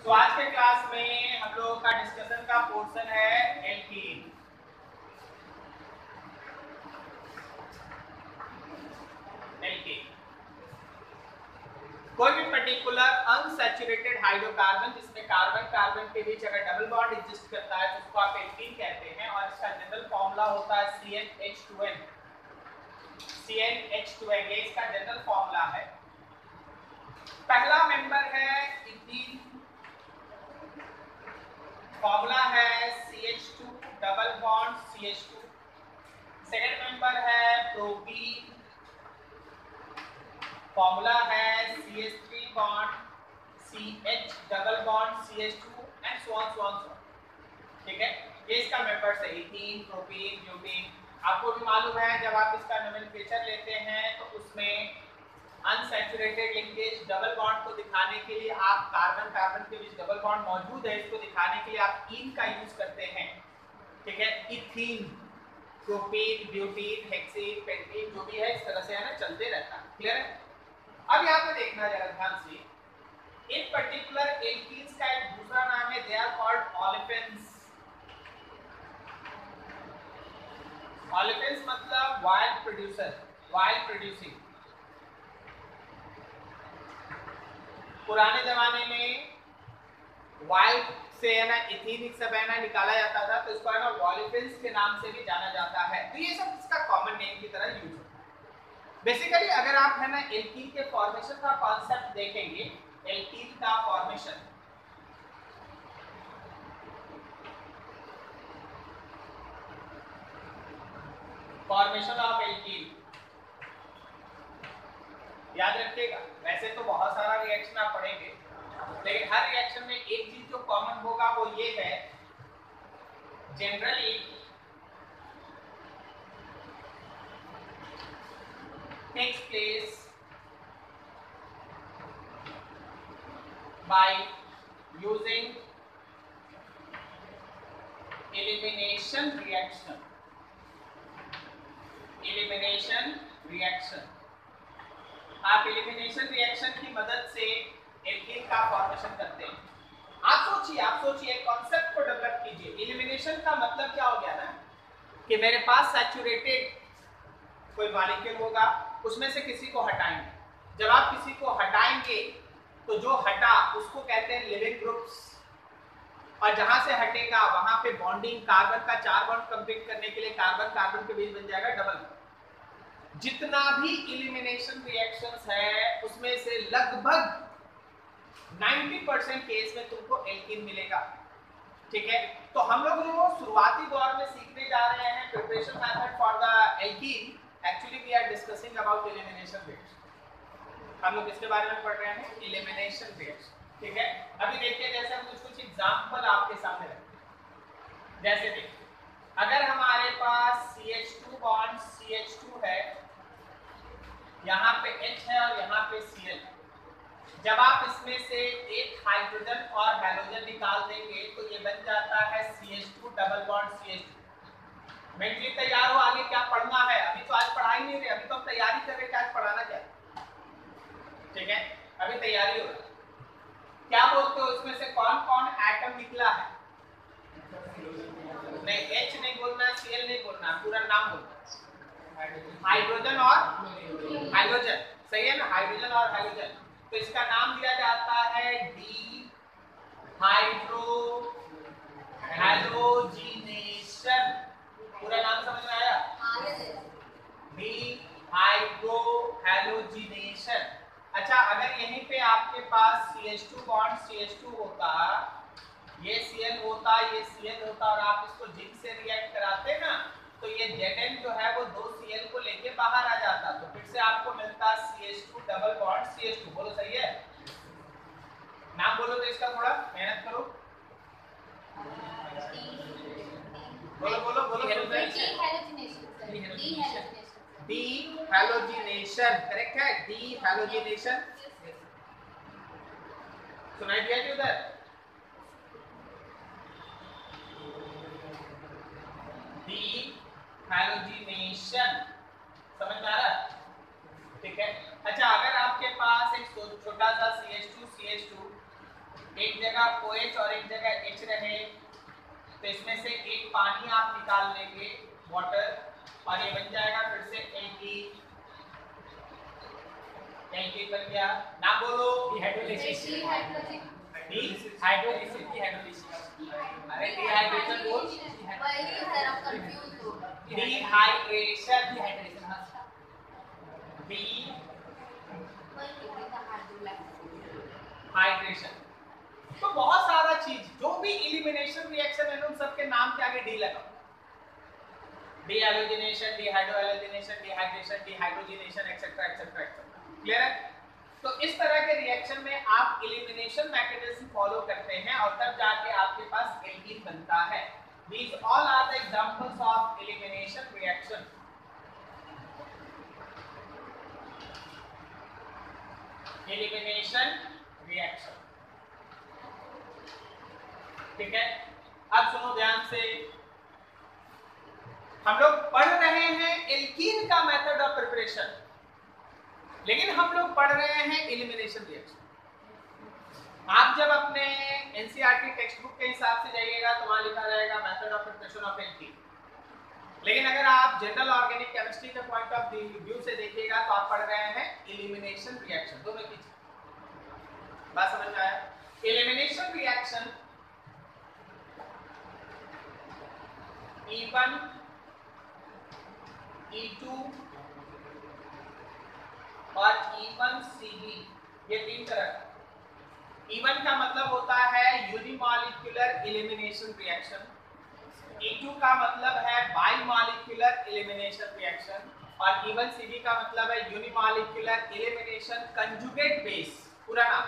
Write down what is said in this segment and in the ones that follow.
तो आज के क्लास में हम लोगों का डिस्कशन का पोर्शन है एल्कीन। एल्कीन कोई भी पर्टिकुलर अनसैचुरेटेड हाइड्रोकार्बन जिसमें कार्बन कार्बन के बीच अगर डबल बॉन्ड एग्जिस्ट करता है तो उसको आप एल्कीन कहते हैं और इसका जनरल फॉर्मूला होता है CnH2n। CnH2n ये इसका जनरल फॉर्मूला है। पहला मेंबर है इथीन, फॉर्मूला है CH2 double bond CH2। Second member है प्रोपीन, फॉर्मूला है CH3 bond CH double bond CH2 and so on so on so. ठीक है, ये इसका मेंबर्स है इथीन, प्रोपीन, ब्यूटेन। आपको भी मालूम है जब आप इसका नोमेनक्लेचर लेते हैं तो उसमें अनसैचुरेटेड लिंकेज डबल बॉन्ड को दिखाने के लिए आप कार्बन कार्बन के बीच डबल बॉन्ड मौजूद है इसको दिखाने के लिए आप इन का यूज करते हैं। ठीक है, ethene, propene, butene, hexene, pentene जो भी है इस तरह से है ना चलते रहता है। क्लियर है? अब यहाँ पे देखना जरा ध्यान से, इन पर्टिकुलर एल्कीन्स का एक दूसरा नाम है, they are called olefins. Olefins मतलब वाइल्ड प्रोड्यूसर, वाइल्ड प्रोड्यूसिंग। पुराने जमाने में वाइल्ड से है ना इथीन सब है ना निकाला जाता था तो इसको है ना ऑलिफिन्स के नाम से भी जाना जाता है। तो ये सब इसका कॉमन नेम की तरह यूज होता है। बेसिकली अगर आप है ना एल्कीन के फॉर्मेशन का कॉन्सेप्ट देखेंगे, एल्कीन का फॉर्मेशन, फॉर्मेशन ऑफ एल्कीन याद रखिएगा। वैसे तो बहुत सारा रिएक्शन आप पढ़ेंगे लेकिन हर रिएक्शन में एक चीज जो कॉमन होगा वो ये है, generally takes place by using elimination reaction। elimination reaction, आप एलिमिनेशन रिएक्शन की मदद से एल्कीन का फॉर्मेशन करते हैं। आप सोचिए कॉन्सेप्ट को डेवलप कीजिए। एलिमिनेशन का मतलब क्या हो गया ना कि मेरे पास सैचुरेटेड कोई मॉलिक्यूल होगा, उसमें से किसी को हटाएंगे। जब आप किसी को हटाएंगे तो जो हटा उसको कहते हैं लिविंग ग्रुप्स, और जहां से हटेगा वहां पे बॉन्डिंग, कार्बन का 4 बॉन्ड कंप्लीट करने के लिए कार्बन कार्बन के बीच बन जाएगा डबल बॉन्ड। जितना भी एलिमिनेशन रिएक्शंस है उसमें से लगभग 90% केस में तुमको एल्कीन मिलेगा। ठीक है, तो हम लोग जो शुरुआती दौर में सीखने जा रहे हैं preparation method for the alkene, actually we are discussing about elimination reaction. हम लोग किसके बारे में पढ़ रहे हैं? Elimination reaction. ठीक है, अभी देखिए जैसे हम कुछ एग्जांपल आपके सामने रखें। जैसे देखिए अगर हमारे पास CH2 बॉन्ड CH2 है, यहाँ पे H है और यहाँ पे Cl है। जब आप इसमें से एक हाइड्रोजन और हैलोजन निकाल देंगे तो ये बन जाता है CH2 double bond CH2। Mentally तैयार हो आगे क्या पढ़ना है। अभी तो आज पढ़ाई नहीं रहे, अभी तो हम तैयारी कर रहे हैं आज पढ़ाना क्या। ठीक है, अभी तैयारी हो रही। क्या बोलते हो इसमें से कौन कौन एटम निकला है? नहीं, H नहीं बोलना, Cl नहीं बोलना, पूरा नाम बोलना। हाइड्रोजन और हाइड्रोजन, सही है ना, हाइड्रोजन और हाइड्रोजन। तो इसका नाम दिया जाता है डी हाइड्रो हैलोजिनेशन। पूरा नाम समझ में आया? D hydro halogenation. अच्छा, अगर यहीं पे आपके पास CH2 बॉन्ड CH2 होता, ये Cl होता, ये Cl होता और आप इसको जिंक से रिएक्ट कराते ना तो ये Zn जो है वो 2 Cl को लेके बाहर आ जाता, तो फिर से आपको मिलता CH2 डबल बॉन्ड CH2। बोलो सही है? नाम बोलो तो इसका, थोड़ा मेहनत करो, बोलो बोलो बोलो। डी हैलोजिनेशन, करेक्ट है, डी हैलोजिनेशन। सुनाई दिया जी उधर? डी हैलोजिनेशन, समझ में आ रहा? ठीक है। अच्छा, अगर आपके पास एक छोटा सा CH2 एक जगह OH और एक जगह H रहे तो इसमें से एक पानी आप निकाल लेंगे वाटर और ये बन जाएगा फिर से एल्कीन बन गया। ना बोलो डिहाइड्रोलिसिस अरे डिहाइड्रेशन बोल वही सर आप कंफ्यूज हो डिहाइड्रेशन हाइड्रेशन। तो बहुत सारा चीज जो भी इलिमिनेशन रिएक्शन है उन सबके नाम के आगे डी लगाओ। Dehydrogenation, dehydrohalogenation, dehydration, dehydrogenation etcetera etcetera etcetera. Clear है? तो इस तरह के रिएक्शन में आप इलिमिनेशन मैकेनिज्म फॉलो करते हैं और तब जाके आपके पास एल्कीन बनता है। These all are the examples of elimination reaction. Elimination reaction. ठीक है, अब सुनो ध्यान से। हम लोग पढ़ रहे हैं एल्कीन का मेथड ऑफ प्रिपरेशन, लेकिन हम लोग पढ़ रहे हैं एलिमिनेशन रिएक्शन। आप जब अपने एनसीईआरटी टेक्स्ट बुक के हिसाब से जाइएगा तो वहां लिखा रहेगा method of preparation of alkene, लेकिन अगर आप जनरल ऑर्गेनिक केमिस्ट्री के पॉइंट ऑफ व्यू से देखिएगा तो आप पढ़ रहे हैं एलिमिनेशन रिएक्शन। दोनों की बात समझ में आया? एलिमिनेशन रिएक्शन E1 E2 और E1CB ये तीन तरह का। E1 का मतलब होता है यूनिमॉलिक्यूलर एलिमिनेशन रिएक्शन, E2 का मतलब है बाइमॉलिक्यूलर एलिमिनेशन रिएक्शन और E1CB का मतलब है यूनिमॉलिक्यूलर एलिमिनेशन कंजुगेट बेस। पूरा नाम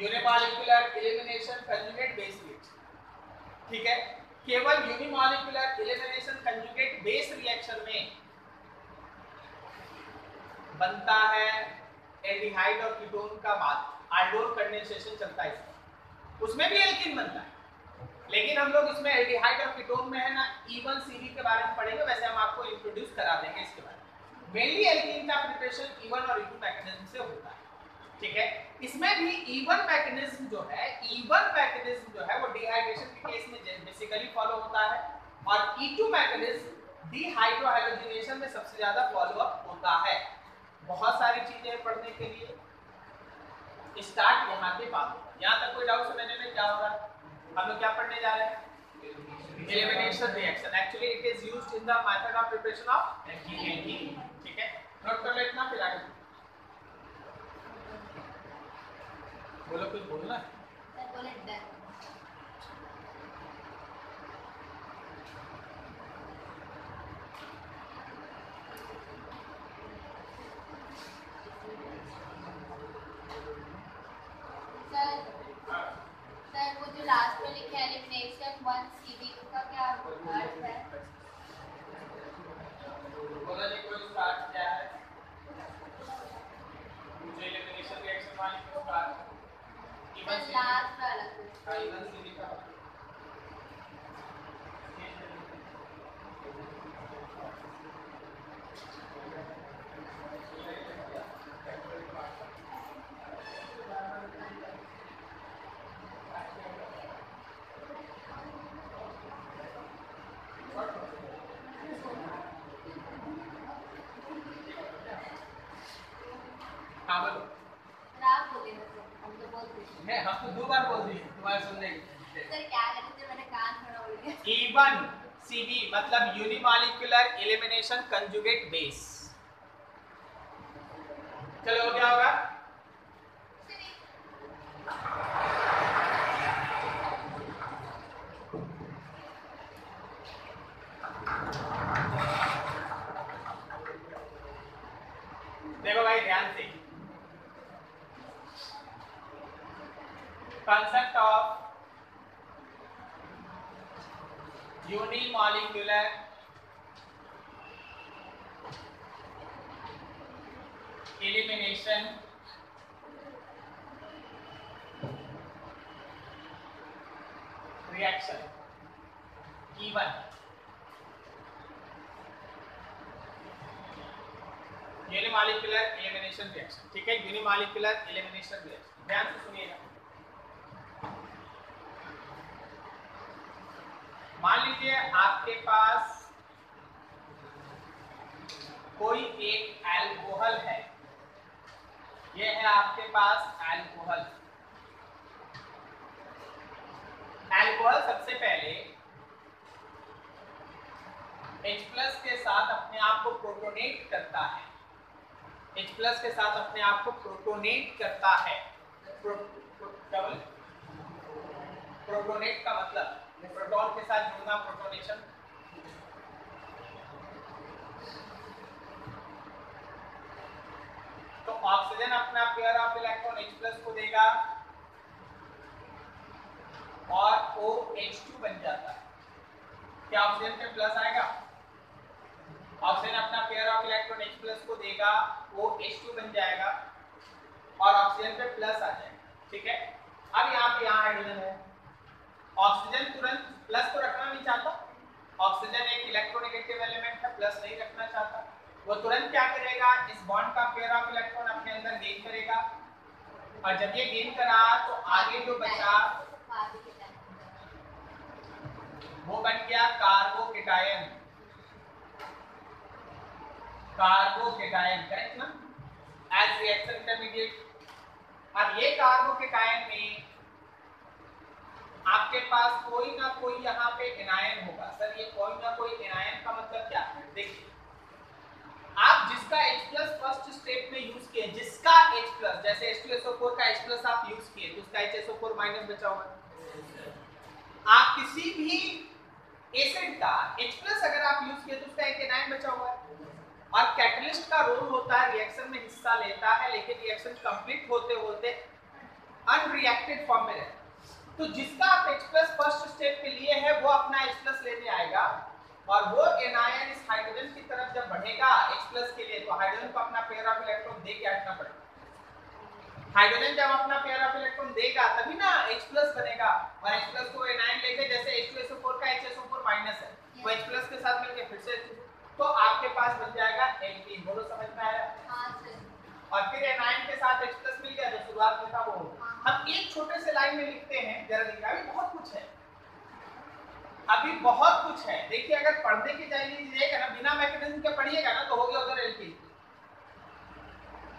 unimolecular elimination conjugate base reaction. ठीक है, केवल unimolecular elimination conjugate base reaction में बनता है एल्डिहाइड और कीटोन का बाद आल्डोल कंडेंसेशन चलता है, उसमें भी एल्कीन बनता है। लेकिन हम लोग इसमें एल्डिहाइड और कीटोन में है ना E1CB के बारे में पढ़ेंगे, वैसे हम आपको इंट्रोड्यूस करा देंगे इसके बारे में। मेनली एल्कीन का प्रिपरेशन E1 और E2 मैकेनिज्म से होता है। ठीक है, इसमें भी E1 मैकेनिज्म जो है वो डिहाइड्रेशन के केस में बेसिकली फॉलो होता है और E2 मैकेनिज्म डिहाइड्रोहाइड्रोजिनेशन में सबसे ज्यादा फॉलो अप होता है। बहुत सारी चीजें पढ़ने के लिए स्टार्ट यहाँ पे बात होगा। यहाँ तक कोई डाउट समझने में क्या होगा? हम लोग क्या पढ़ने जा रहे हैं? Elimination reaction. Actually it is used in the method of preparation of alkene. ठीक है, नोट कर लो इतना, फिर आगे बोलो। कुछ बोलना है? सर वो जो लास्ट में लिखे एलिमिनेशन 1CB का क्या अर्थ है? बोला जी कोई स्टार्ट क्या है? मुझे एलिमिनेशन रिएक्शन वाली को स्टार्ट लास्ट वाला E1CB का हम तो दो बार बोल दिए तुम्हारे सुनने के। सर क्या कहते थे, मैंने कान थोड़ा उड़ गया। E1CB मतलब यूनिमॉलिक्यूलर एलिमिनेशन कंजुगेट बेस। चलो क्या होगा? देखो भाई ध्यान से, concept of unimolecular elimination reaction E1 unimolecular elimination reaction. ठीक है, यूनिमॉलिक्यूलर एलिमिनेशन रिएक्शन ध्यान से सुनिएगा। मान लीजिए आपके पास कोई एक अल्कोहल है, ये है आपके पास अल्कोहल। अल्कोहल सबसे पहले H+ के साथ अपने आप को प्रोटोनेट करता है, H+ के साथ अपने आप को प्रोटोनेट करता है। प्रोटोनेट का मतलब प्रोटॉन के साथ जुड़ना, प्रोटोनेशन। तो ऑक्सीजन अपना पेयर ऑफ इलेक्ट्रॉन H+ को देगा और OH2 बन जाता है। क्या ऑक्सीजन पे प्लस आएगा? ऑक्सीजन अपना पेयर ऑफ इलेक्ट्रॉन H+ को देगा, OH2 बन जाएगा और ऑक्सीजन पे प्लस आ जाएगा। ठीक है, अब यहाँ हाइड्रोजन है, ऑक्सीजन तुरंत प्लस तो रखना नहीं चाहता, ऑक्सीजन एक इलेक्ट्रोनेगेटिव एलिमेंट है, प्लस नहीं रखना चाहता, वो तुरंत क्या करेगा, इस बॉन्ड का पेयर ऑफ इलेक्ट्रॉन अपने अंदर गेन करेगा और जब ये गेन करा तो आगे जो बचा वो बन गया कार्बोकेटायन। कार्बोकेटायन, करेक्ट ना, एज रिएक्शन इंटरमीडिएट। अब ये कार्बोकेटायन में आपके पास कोई ना कोई यहाँ पे एनायन होगा। सर ये कोई ना कोई एनायन का मतलब क्या है? देखिए, आप जिसका H+ फर्स्ट स्टेप में यूज किए, जिसका H+, जैसे H2SO4 का H+ आप यूज किए तो उसका HSO4- बचा होगा। आप किसी भी एसिड का H+ अगर आप यूज किए तो उसका एक एनायन बचा हुआ है। और कैटलिस्ट का रोल होता है, रिएक्शन में हिस्सा लेता है, लेकिन रिएक्शन कंप्लीट होते होते अनरिएक्टेड फॉर्म में रहता है। तो जिसका आप H+ फर्स्ट स्टेप के लिए है वो अपना H+ लेने आएगा और वो एनायन इस हाइड्रोजन की तरफ जब बढ़ेगा H+ के लिए, तो हाइड्रोजन को अपना पेयर ऑफ इलेक्ट्रॉन दे के हटना पड़ेगा। हाइड्रोजन जब अपना पेयर ऑफ इलेक्ट्रॉन देगा तभी ना H+ बनेगा और H+ को एनायन लेके, जैसे H2SO4 का HSO4- है, वो H+ के साथ मिलके फिर से, तो आपके पास बन जाएगा एल्कीन। बोलो समझ में आया? हाँ सर। और फिर एनायन के साथ H+ मिल गया जो शुरुआत में था वो। हम एक छोटे से लाइन में लिखते हैं, जरा देखिए, अभी बहुत कुछ है, अभी बहुत कुछ है। देखिए, अगर पढ़ने की जाएगा ना, बिना मैकेनिज्म के पढ़िएगा ना तो हो गया उधर एल्कीन।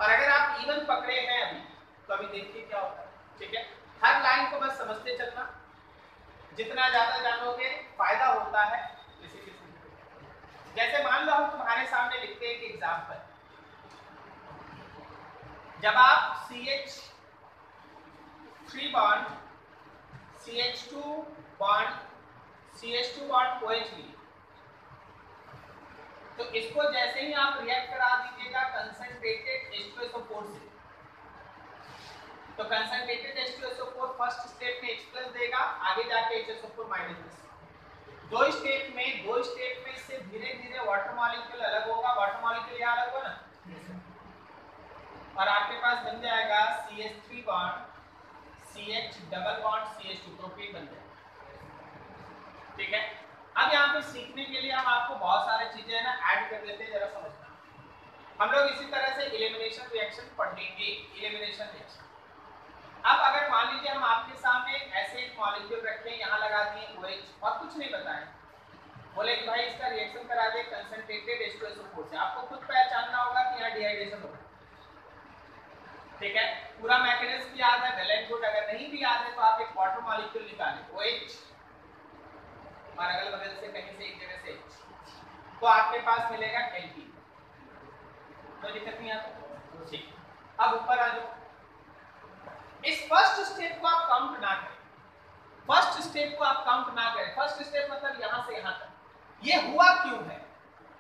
और अगर आप इवन पकड़े हैं अभी तो अभी देखिए क्या होता है। ठीक है, हर लाइन को बस समझते चलना, जितना ज्यादा जानोगे फायदा होता है। जैसे मान लो हम तुम्हारे सामने लिखते हैं एक एग्जांपल, जब आप CH3 bond CH2 bond OH लिए, तो इसको जैसे ही आप रिएक्ट करा दीजिएगा कंसंट्रेटेड H2SO4 से, तो कंसंट्रेटेड H2SO4 फर्स्ट स्टेप में H+ देगा, आगे जाके HSO4-। दो स्टेप में इससे धीरे धीरे वाटर मॉलिक्यूल अलग होगा, वाटर मॉलिक्यूल यहाँ अलग होगा ना, और आपके पास बन जाएगा CH3 bond CH double bond CH2, propane बन जाएगा। ठीक है, अब यहाँ पे सीखने के लिए हम आपको बहुत सारे चीजें है ना ऐड कर देते हैं, जरा समझना। हम लोग इसी तरह से एलिमिनेशन रिएक्शन पढ़ेंगे। एलिमिनेशन रिएक्शन, अब अगर मान लीजिए हम आपके सामने ऐसे एक मॉलिक्यूल रखें, यहाँ लगा दिए OH और कुछ नहीं बताएं, बोले कि भाई इसका रिएक्शन करा दे कंसंट्रेटेड H2SO4 से, आपको खुद पहचानना होगा कि यहाँ डिहाइड्रेशन होगा। ठीक है, पूरा मैकेनिज्म याद है, वेल एंड गुड। अगर नहीं भी याद है तो आप एक वाटर मॉलिक्यूल निकालें OH और अगल बगल से कहीं से एक जगह से H, तो आपके पास मिलेगा एल्कीन। कोई दिक्कत नहीं आता? ठीक, अब ऊपर आ जाओ। इस फर्स्ट स्टेप को आप काउंट ना करें, फर्स्ट स्टेप को आप काउंट ना करें। फर्स्ट स्टेप मतलब यहां से यहां तक। ये हुआ क्यों है?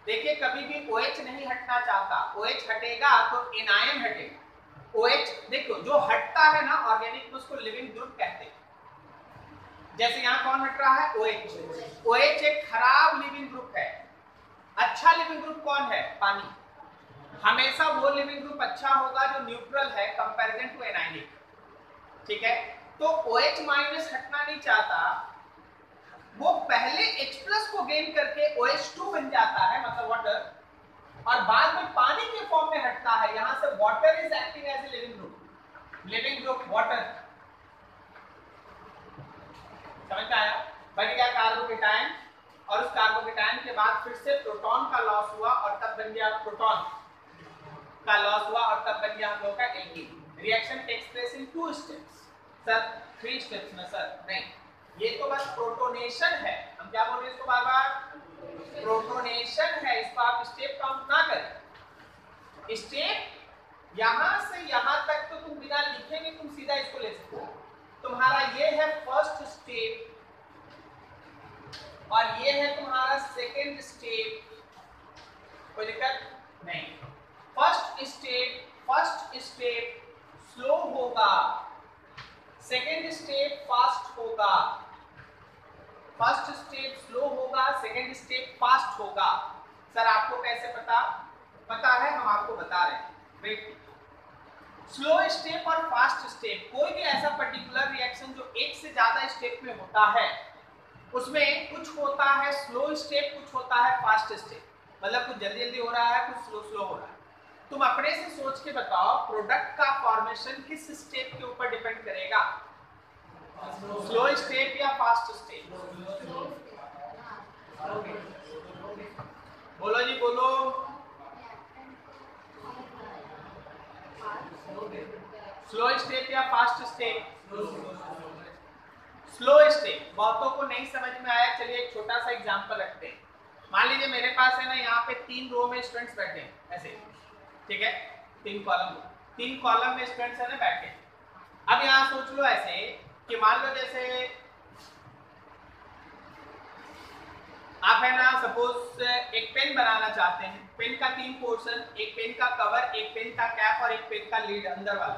देखिए, कभी भी OH नहीं हटना चाहता, OH हटेगा तो एनायन हटेगा। OH देखो जो हटता है ना ऑर्गेनिक में, उसको लिविंग ग्रुप कहते हैं। जैसे यहाँ कौन हट रहा है? OH। OH एक खराब लिविंग ग्रुप है। अच्छा लिविंग ग्रुप कौन है? पानी। हमेशा वो लिविंग ग्रुप अच्छा होगा जो न्यूट्रल है कंपैरिजन टू एनायनिक। ठीक है, तो OH- हटना नहीं चाहता, वो पहले H+ को गेन करके OH2 बन जाता है, मतलब वाटर, और बाद में पानी के फॉर्म में हटता है। यहां से water is acting as a leaving group water. समझ में आया? बन गया कार्बोकेटायन और उस कार्बोकेटायन के बाद फिर से प्रोटॉन का लॉस हुआ और तब बन गया प्रोटॉन का लॉस हुआ और तब बन गया हम लोग का alkene. Reaction takes place in 2 steps. Sir 3 steps में सर नहीं, ये तो बस प्रोटोनेशन है। हम क्या बोल रहे हैं इसको बार बार? प्रोटोनेशन है, इसको आप स्टेप काउंट ना करें। स्टेप यहां से यहां तक तो तुम बिना लिखे भी तुम सीधा इसको ले सकते हो। तुम्हारा ये है फर्स्ट स्टेप और ये है तुम्हारा सेकेंड स्टेप। कोई दिक्कत नहीं। फर्स्ट स्टेप स्लो होगा, सेकेंड स्टेप फास्ट होगा। फर्स्ट स्टेप स्लो होगा, सेकेंड स्टेप फास्ट होगा। सर आपको कैसे पता? पता है, हम आपको बता रहे हैं। वेट, स्लो स्टेप और फास्ट स्टेप, कोई भी ऐसा पर्टिकुलर रिएक्शन जो एक से ज्यादा स्टेप में होता है उसमें कुछ होता है स्लो स्टेप, कुछ होता है फास्ट स्टेप। मतलब कुछ जल्दी जल्दी हो रहा है, कुछ स्लो स्लो हो रहा है। तुम अपने से सोच के बताओ प्रोडक्ट का फॉर्मेशन किस स्टेप के ऊपर डिपेंड करेगा? स्लो स्टेप या फास्ट स्टेप? बोलो जी बोलो। स्लो स्टेप या फास्ट स्टेप? Slow step. बहुतों को नहीं समझ में आया, चलिए एक छोटा सा एग्जांपल रखते हैं। मान लीजिए मेरे पास है ना यहाँ पे 3 रो में स्टूडेंट्स बैठे हैं ऐसे, ठीक है? 3 कॉलम में स्टूडेंट्स है ना बैठे। अब यहाँ सोच लो ऐसे कि मान लो जैसे आप है ना सपोज एक पेन बनाना चाहते हैं। पेन का 3 पोर्शन, एक पेन का कवर, एक पेन का कैप और एक पेन का लीड अंदर वाला।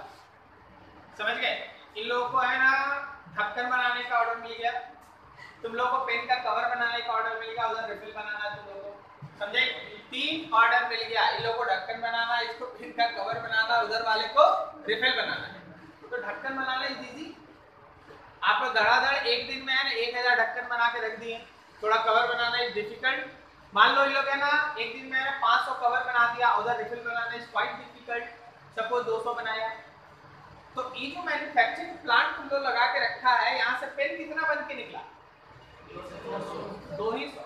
समझ गए? इन लोगों को है ना ढक्कन बनाने का ऑर्डर मिल गया, तुम लोगों को पेन का कवर बनाने का ऑर्डर मिल गया, उधर रिफिल बनाना तुम लोगों को। समझे? 3 ऑर्डर मिल गया। इन लोगों को ढक्कन बनाना, इसको पेन का कवर बनाना, उधर वाले को रिफिल बनाना है। तो ढक्कन बनाना इजी, आप लोग धड़ाधड़ एक दिन में है ना 1000 ढक्कन बना के रख दिए। थोड़ा कवर बनाना इज डिफिकल्ट। मान लो ये लोग है ना एक दिन में 500 कवर बना दिया, उधर refill banana is quite difficult. Suppose 200 बनाया, तो ये जो मैन्युफैक्चरिंग प्लांट तुम लोग लगा के रखा है, यहाँ से पेन कितना बन के निकला? 200।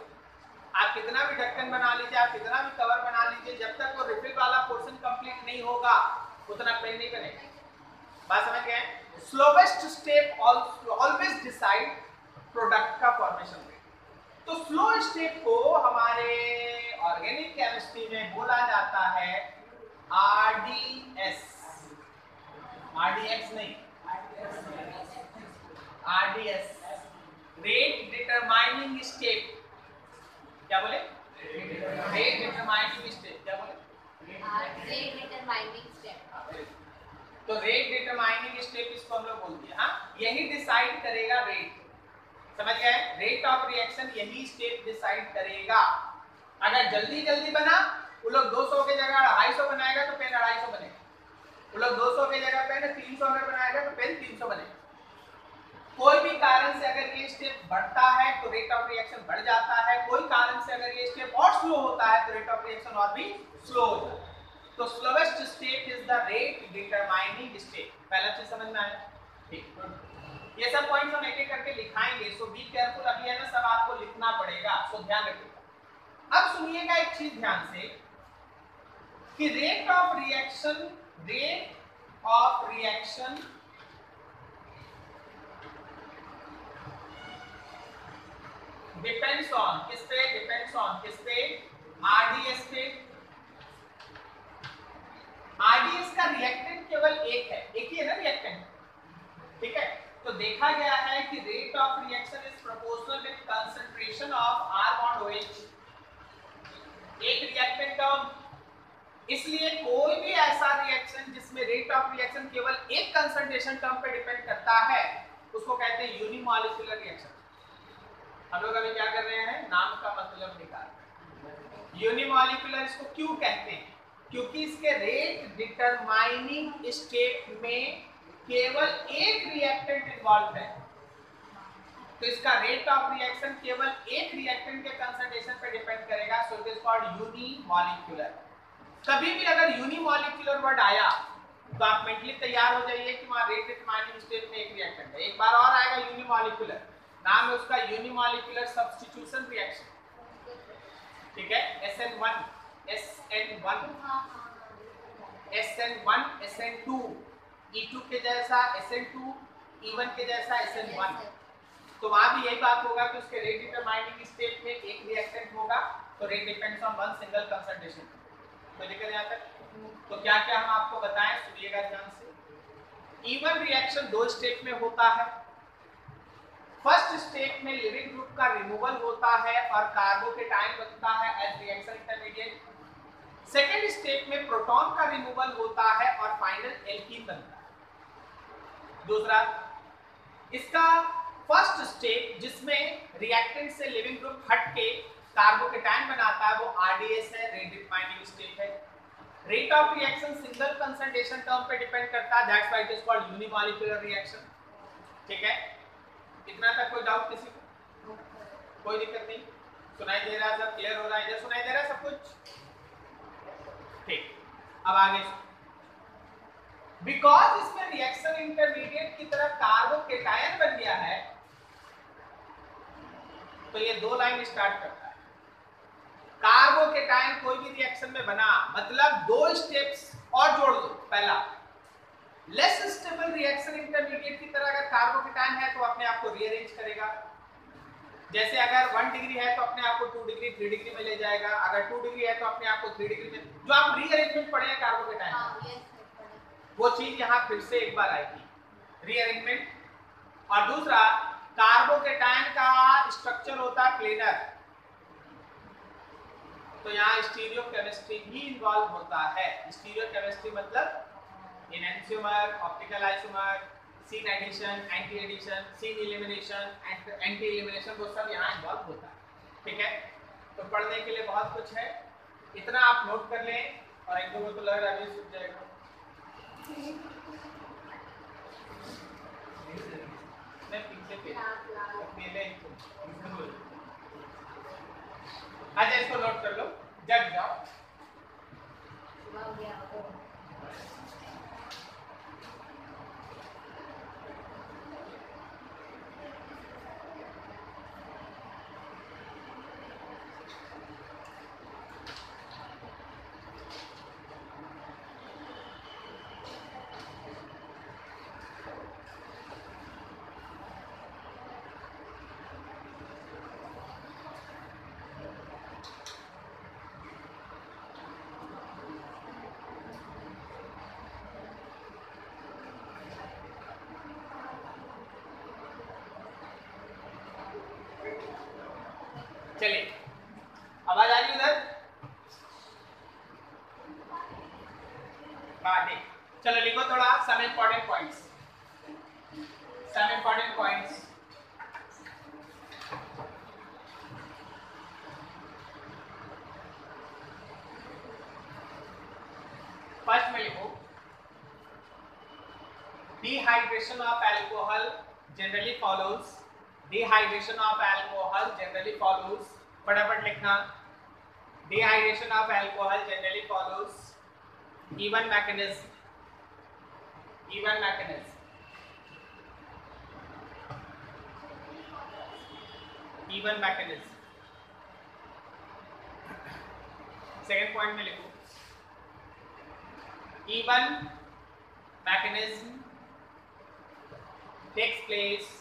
आप कितना भी ढक्कन बना लीजिए, आप कितना भी कवर बना लीजिए, जब तक वो रिफिल वाला पोर्शन कंप्लीट नहीं होगा उतना पेन नहीं बनेगा। बात समझ गए? Slowest step always decide product का फॉर्मेशन रेट। तो स्लो स्टेप को हमारे ऑर्गेनिक केमिस्ट्री में बोला जाता है RDS। RDX नहीं, RDS, रेट डिटरमाइनिंग स्टेप। क्या बोले? Rate determining step. क्या बोले? Rate determining step. तो रेट डिटरमाइनिंग स्टेप इसको हम लोग बोलते हैं। हाँ, यही डिसाइड करेगा रेट। समझ गए? रेट ऑफ रिएक्शन यही स्टेप डिसाइड करेगा। अगर जल्दी जल्दी बना, वो लोग 200 की जगह 250 बनाएगा तो पेन 250 बनेगा। वो लोग 200 की जगह पेन 300 अगर बनाएगा तो पेन 300 बनेगा। कोई भी कारण से अगर ये स्टेप बढ़ता है तो रेट ऑफ रिएक्शन बढ़ जाता है, कोई कारण से अगर ये स्टेप और स्लो होता है तो रेट ऑफ रिएक्शन और भी स्लो हो जाता है। तो slowest step is the rate determining step. पहला चीज समझ में आया? ठीक, ये सब पॉइंट्स हम एक एक करके लिखाएंगे, सो बी केयरफुल। अभी है ना सब आपको लिखना पड़ेगा, सो ध्यान रखिएगा। अब सुनिएगा एक चीज ध्यान से कि rate of reaction depends on किस पे? डिपेंड्स ऑन किस पे? RDS पे। RDS का रिएक्टेंट केवल एक है, एक ही है ना रिएक्टेंट, ठीक है? तो देखा गया है कि rate of reaction is proportional with concentration of R bond OH। एक रिएक्टेंट टर्म, इसलिए कोई भी ऐसा रिएक्शन जिसमें रेट ऑफ रिएक्शन केवल एक कंसंट्रेशन टर्म पे डिपेंड करता है उसको कहते हैं यूनिमॉलिक्यूलर रिएक्शन। हम लोग अभी क्या कर रहे हैं? नाम का मतलब निकाल रहे हैं। यूनिमॉलिक्यूलर इसको क्यों कहते हैं? क्योंकि इसके रेट डिटरमाइनिंग स्टेप में केवल एक रिएक्टेंट इन्वॉल्व है, तो इसका रेट ऑफ रिएक्शन केवल एक रिएक्टेंट के कंसंट्रेशन पे डिपेंड करेगा। So it is called unimolecular. कभी भी अगर यूनिमॉलिक्यूलर वर्ड आया तो आप मेंटली तैयार हो जाइए कि वहां रेट डिटरमाइनिंग स्टेप में एक रिएक्टेंट है। एक बार और आएगा यूनिमॉलिक्यूलर, नाम है उसका यूनिमॉलिक्यूलर सब्स्टिट्यूशन रिएक्शन, ठीक है। SN1 SN1 SN1 SN2 E2 के जैसा SN2, E1 के जैसा SN1। तो वहां भी यही बात होगा कि उसके रेट डिटरमाइनिंग स्टेप में एक रिएक्टेंट होगा, तो rate depends on one single concentration. तो लेकर यहाँ तक तो क्या क्या हम आपको बताएं, सुनिएगा ध्यान से। E1 रिएक्शन दो स्टेप में होता है। फर्स्ट स्टेप में लिविंग ग्रुप का रिमूवल होता है और कार्बोकेटायन बनता है as reaction intermediate. Second step में प्रोटॉन का रिमूवल होता है और फाइनल एल्कीन बनता है। दूसरा, इसका फर्स्ट स्टेप जिसमें रिएक्टेंट से लिविंग ग्रुप हट के कार्बोकेटायन बनाता है वो RDS है, रेट डिटरमाइनिंग स्टेप है। Rate of reaction single concentration term पे डिपेंड करता है, that's why it is called unimolecular reaction, ठीक है। इतना तक कोई डाउट किसी को? कोई दिक्कत नहीं, सुनाई दे रहा है, सब क्लियर हो रहा है, इधर सुनाई दे रहा है सब कुछ, ठीक। अब आगे बिकॉज इसमें रिएक्शन इंटरमीडिएट की तरह कार्बोकेटायन बन गया है, तो ये दो लाइन स्टार्ट करता है। कार्बोकेटायन कोई भी रिएक्शन में बना मतलब दो स्टेप्स और जोड़ दो। पहला, लेस स्टेबल रिएक्शन इंटरमीडिएट की तरह अगर कार्बोकेटायन है तो अपने आप को रीअरेंज करेगा। जैसे अगर 1 डिग्री है तो अपने आप को 2 डिग्री 3 डिग्री में ले जाएगा, अगर 2 डिग्री है तो अपने आप को 3 डिग्री में, जो आप रीअरेंजमेंट पढ़े हैं कार्बोकेटायन, वो चीज यहाँ फिर से एक बार आएगी, रीअरेंजमेंट। और दूसरा, कार्बोकेटायन का स्ट्रक्चर होता है प्लेनर, तो यहाँ स्टीरियोकेमिस्ट्री भी इन्वॉल्व होता है। स्टीरियोकेमिस्ट्री मतलब enantiomer, optical isomer, syn addition, anti addition, syn elimination, anti elimination, वो सब यहाँ इन्वॉल्व होता है, ठीक है। तो पढ़ने के लिए बहुत कुछ है, इतना आप नोट कर लें। और एक दो को तो लग रहा है अभी सूझ जाएगा, मैं पीछे पे अकेले अच्छा इसको नोट कर लो, जग जाओ। चलिए आवाज आ रही उधर? चलो लिखो थोड़ा some important points. Some important points, first में लिखो dehydration of alcohol generally follows. Dehydration of alcohol generally follows, फटाफट लिखना। Dehydration of alcohol generally follows E one mechanism, E one mechanism, E one mechanism. Second point में लिखो E one mechanism takes place,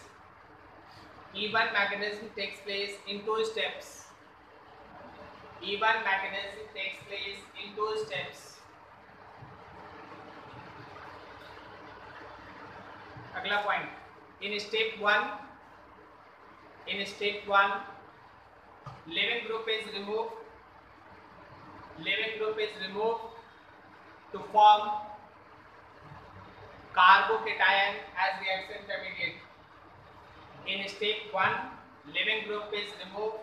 even mechanism takes place in two steps. Even mechanism takes place in two steps. अगला point, in step 1, in step 1 living group is removed, living group is removed to form carbocation as reaction intermediate. In step 1 living group is removed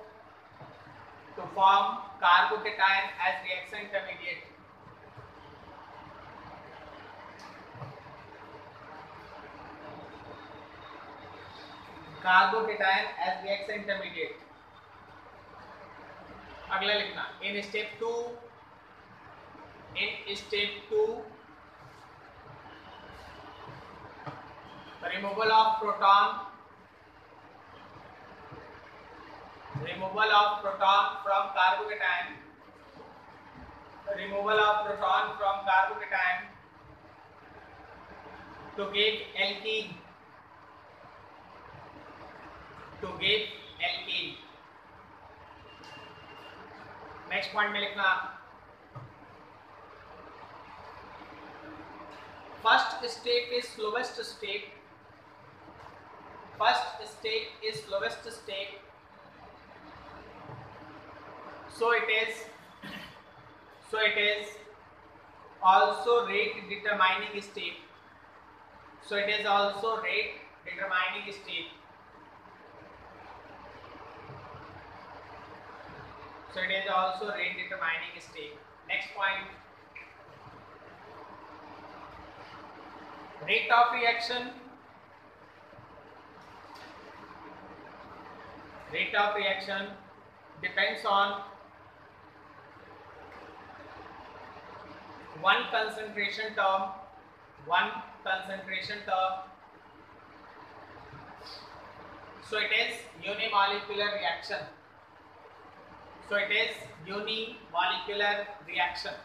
to form carbocation as reaction intermediate. Carbocation as reaction intermediate. अगला लिखना in step 2, in step 2 removal of proton, removal of proton from carbocation, removal of proton from carbocation to give alkene, to give alkene. Next point में लिखना first state is slowest state, first state is slowest state, so it is also rate determining state, so it is also rate determining state, so it is also rate determining state. Next point, rate of reaction, rate of reaction depends on one concentration term, one concentration term, so it is unimolecular reaction, so it is unimolecular reaction.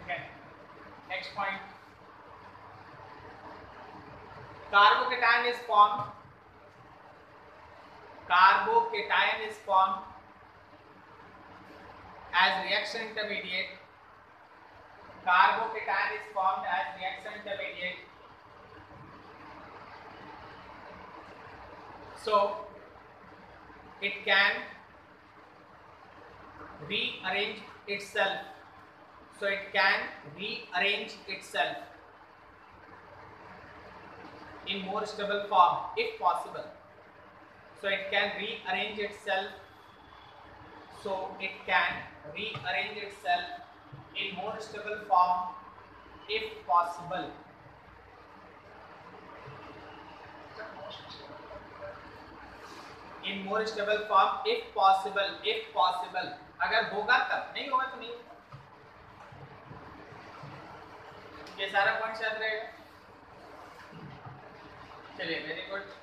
Okay, next point, carbocation is formed, carbocation is formed as reaction intermediate, carbocation is formed as reaction intermediate, so it can rearrange itself, so it can rearrange itself in more stable form if possible, so it can rearrange itself, so it can rearrange itself in more stable form if possible. In more stable form if possible, if possible, अगर होगा तब, नहीं होगा तो नहीं होगा. ये सारा पॉइंट याद रहेगा. चलिए, वेरी गुड.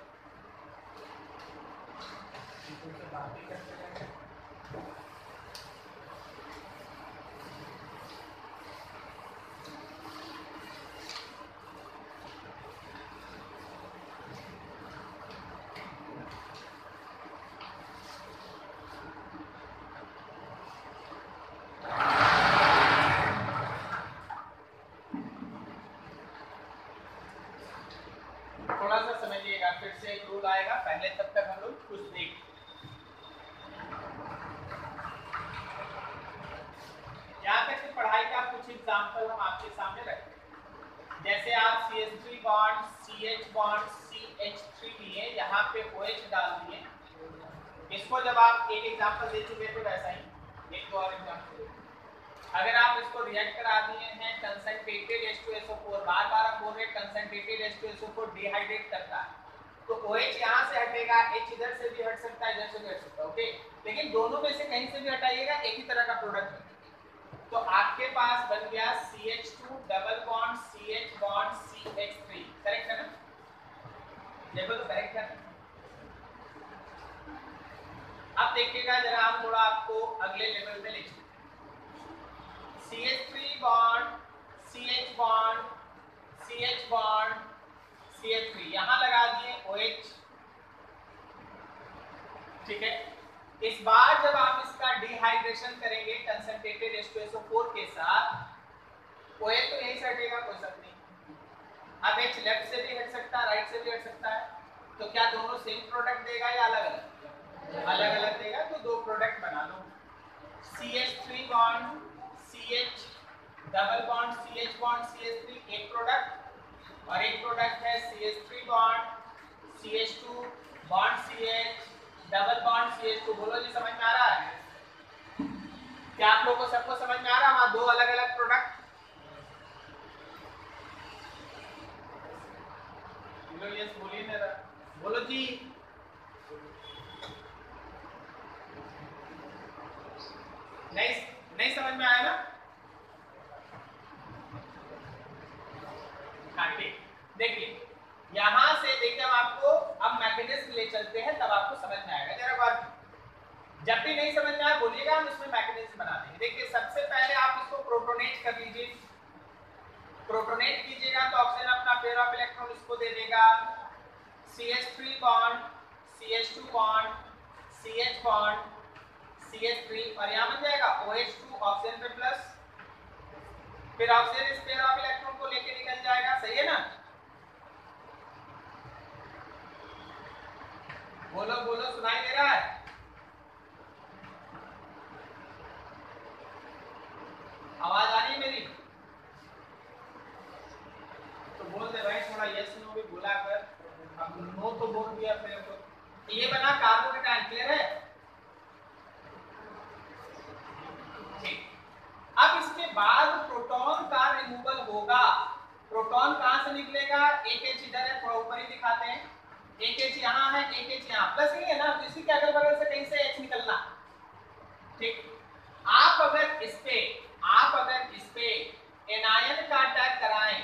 थोड़ा सा समझिएगा, फिर से एक रूल आएगा, पहले तब तक हम लोग कुछ देख. यहाँ तक की पढ़ाई का कुछ एग्जाम्पल हम आपके सामने रखते हैं. जैसे आप CH3 bond CH bond CH3 लिए, यहाँ पे OH डाल दिए. इसको जब आप एक एग्जाम्पल दे चुके थे वैसा ही एक और एग्जाम्पल. अगर आप इसको रिएक्ट करा दिए हैं कंसंट्रेटेड H2SO4, बार बार हम बोल रहे हैं कंसंट्रेटेड H2SO4 डिहाइड्रेट करता है, तो OH यहाँ से हटेगा, H इधर से भी हट सकता है, इधर से भी हट सकता है. ओके, लेकिन दोनों में से कहीं से भी हटाइएगा, एक ही तरह का प्रोडक्ट बनेगा. तो आपके पास बन गया CH2 double bond CH bond CH3. Correct है ना? देखो तो करेक्ट है. अब देखिएगा जरा, हम थोड़ा आपको अगले लेवल पे लिखते हैं. CH3 bond CH bond CH bond CH3, यहाँ लगा दिए OH. ठीक है. इस बार जब आप इसका डिहाइड्रेशन करेंगे कंसंट्रेटेड H2SO4 के साथ, OH तो यहीं से हटेगा, कोई शक नहीं. अब H लेफ्ट से भी हट सकता है, राइट से भी हट सकता है, तो क्या दोनों सेम प्रोडक्ट देगा या अलग अलग? अलग अलग देगा. तो दो प्रोडक्ट बना लो. CH3 bond CH double bond CH bond CH3 एक प्रोडक्ट, और एक प्रोडक्ट है CH3 bond CH2 bond CH double bond CH2. बोलो जी, समझ में आ रहा है? क्या आप लोगों को सबको समझ में आ रहा है? वहां दो अलग अलग प्रोडक्ट. बोलो यस, बोलिए मेरा, बोलो जी. नहीं समझ में आया ना? हाँ ठीक. देखिए यहाँ से देखिए, हम आपको प्रोटोनेट कर लीजिए। प्रोटोनेट कीजिएगा तो ऑक्सीजन अपना पेयर ऑफ इलेक्ट्रॉन इसको दे देगा, CH3 bond, CH2 bond, CH bond, CH3 और यहां बन जाएगा OH2 ऑक्सीजन पे प्लस, फिर ऑक्सीजन इस पेयर ऑफ इलेक्ट्रॉन को लेके निकल जाएगा। सही है ना? बोलो बोलो, सुनाई दे रहा है? आवाज आ रही है मेरी? तो बोल दे भाई, थोड़ा यस नो भी बोला कर। अब नो तो बोल दिया अपने को। ये बना कार्बोकेटायन, क्लियर है? ठीक। अब इसके बाद प्रोटॉन का रिमूवल होगा। प्रोटॉन कहां से निकलेगा? एक एच इधर है, थोड़ा ऊपर ही दिखाते हैं। एक एच यहाँ है, एक एच यहाँ, प्लस ही है ना, तो इसी के अगल बगल से कहीं से एच निकलना। ठीक। आप अगर इस पे एनायन का अटैक कराएं,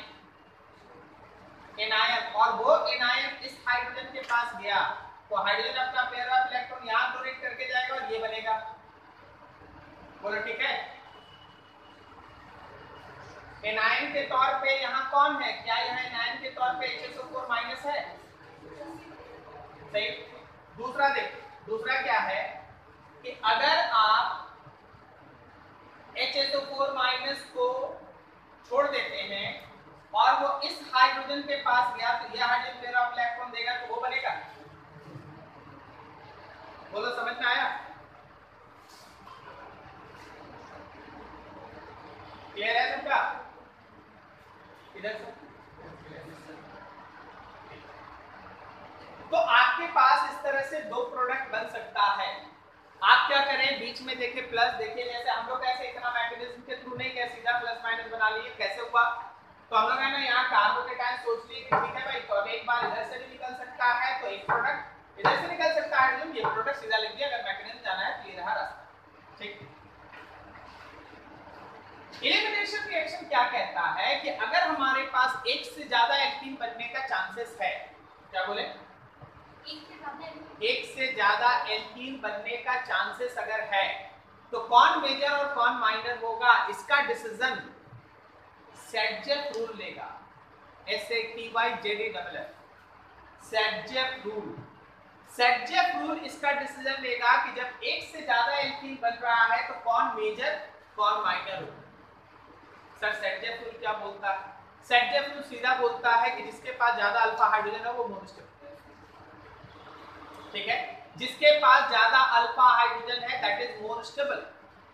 एनायन, और वो एनायन इस हाइड्रोजन के पास गया, तो हाइड्रोजन अपना पेयर ऑफ इलेक्ट्रॉन यहां डोनेट करके जाएगा और ये बनेगा। बोलो ठीक है? एनायन के तौर पे यहाँ कौन है? क्या यहाँ एनायन के तौर पे HSO4 माइनस है? सही। दूसरा देख, दूसरा क्या है कि अगर आप HSO4 माइनस को छोड़ देते हैं और वो इस हाइड्रोजन के पास गया, तो यह हाइड्रोजन पेयर ऑफ इलेक्ट्रॉन देगा, तो वो बनेगा। बोलो समझ में आया? क्लियर है सबका? इधर से तो आपके पास इस तरह से दो प्रोडक्ट बन सकता है। आप क्या करें, बीच में देखिए प्लस, देखिए जैसे हम लोग कैसे इतना मैकेनिज्म के थ्रू नहीं गए, सीधा प्लस माइनस बना लिए, कैसे हुआ? तो हम लोग है ना यहाँ कार्बोकेटायन सोच लिए कि ठीक है भाई, तो अब एक बार इधर से भी निकल सकता है, तो एक प्रोडक्ट इधर से निकल सकता है, हाइड्रोजन, ये प्रोडक्ट सीधा लिख दिया, अगर मैकेनिज्म जाना है क्लियर है रास्ता। ठीक। एलिमिनेशन रिएक्शन क्या कहता है कि अगर हमारे पास एक से ज्यादा एल्कीन बनने का चांसेस है, क्या बोले? एक से ज्यादा एल्कीन बनने का चांसेस अगर है, तो कौन मेजर और कौन माइनर होगा, इसका डिसीजन सेडजेफ रूल लेगा। SATYJDFF, Saytzeff rule. सेडजेफ रूल इसका डिसीजन लेगा कि जब एक से ज्यादा एल्कीन बन रहा है तो कौन मेजर कौन माइनर होगा। सर सेडजेफ रूल क्या बोलता है? सेडजेफ रूल सीधा बोलता है कि जिसके पास ज्यादा अल्फा हाइड्रोजन है वो मोनोस्टेबल। ठीक है, जिसके पास ज्यादा अल्फा हाइड्रोजन है दैट इज मोर स्टेबल।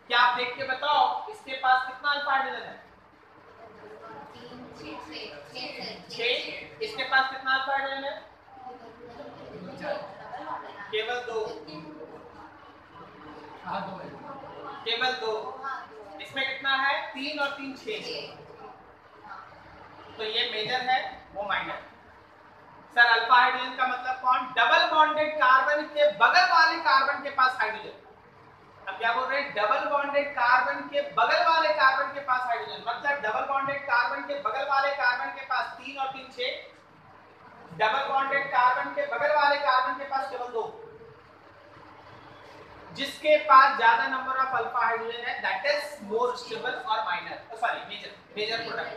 क्या आप देख के बताओ इसके पास कितना अल्फा हाइड्रोजन है? 6। इसके पास कितना अल्फा हाइड्रोजन है? केवल 2। केवल 2। इसमें कितना है? 3 और 3 6। तो ये मेजर है, वो माइनर। सर अल्फा हाइड्रोजन का मतलब कौन? डबल बॉन्डेड कार्बन के बगल वाले कार्बन के पास हाइड्रोजन। अब क्या बोल रहे हैं? डबल बॉन्डेड कार्बन के बगल वाले कार्बन के पास हाइड्रोजन, मतलब डबल बॉन्डेड कार्बन के बगल वाले कार्बन के पास 3 और 3 6, डबल बॉन्डेड कार्बन के बगल वाले कार्बन के पास केवल 2। जिसके पास ज्यादा नंबर ऑफ अल्फा हाइड्रोजन है दैट इज मोर स्टेबल और माइनर, सॉरी मेजर प्रोडक्ट।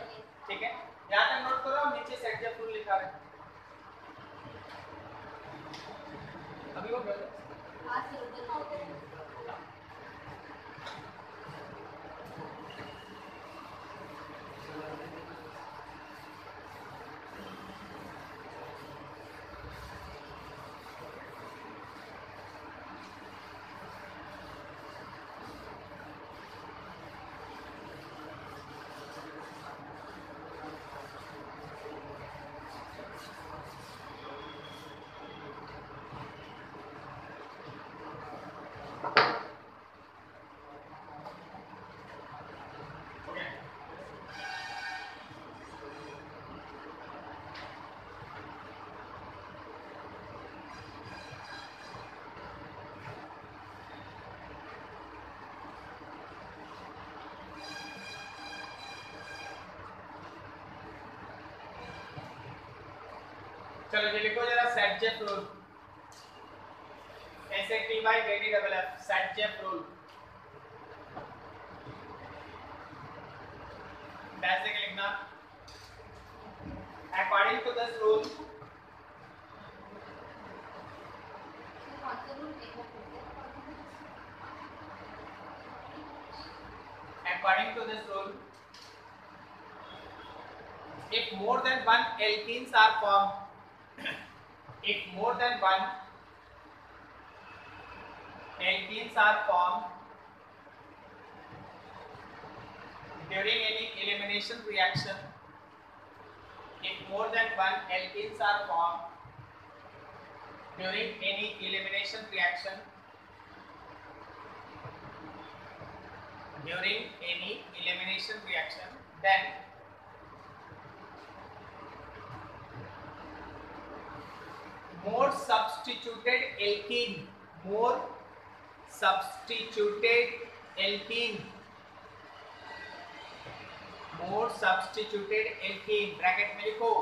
ठीक है, यहां तक नोट करो, नीचे सेडजेफ रूल लिखा है। अभी वो चलो ये लिखो जरा, Saytzeff rule. SATYJDFF, Saytzeff rule. Dash देके लिखना according to this rule according to this rule if more than one alkenes are formed if more than one alkenes are formed during any elimination reaction if more than one alkenes are formed during any elimination reaction then more substituted alkene bracket में लिखो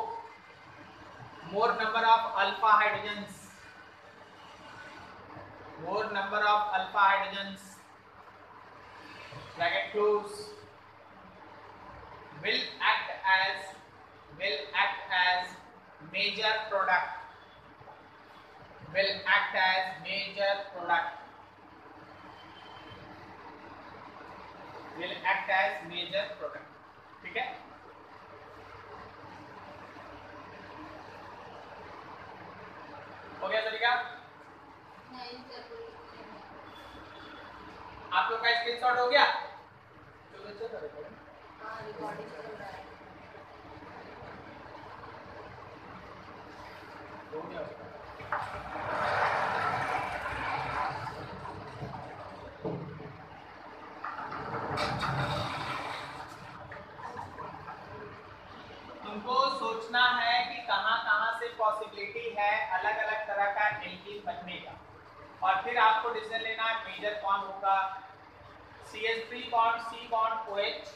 more number of alpha hydrogens bracket close will act as major product ठीक है। हो गया तरीका? आप लोग का स्क्रीनशॉट हो गया? चलो चल रहा है रिकॉर्डिंग चल रहा है। हो गया। तुमको सोचना है कि कहां-कहां से पॉसिबिलिटी है अलग-अलग तरह का एल्कीन बनने का और फिर आपको डिसीजन लेना है मेजर कौन होगा। CH3 bond C bond OH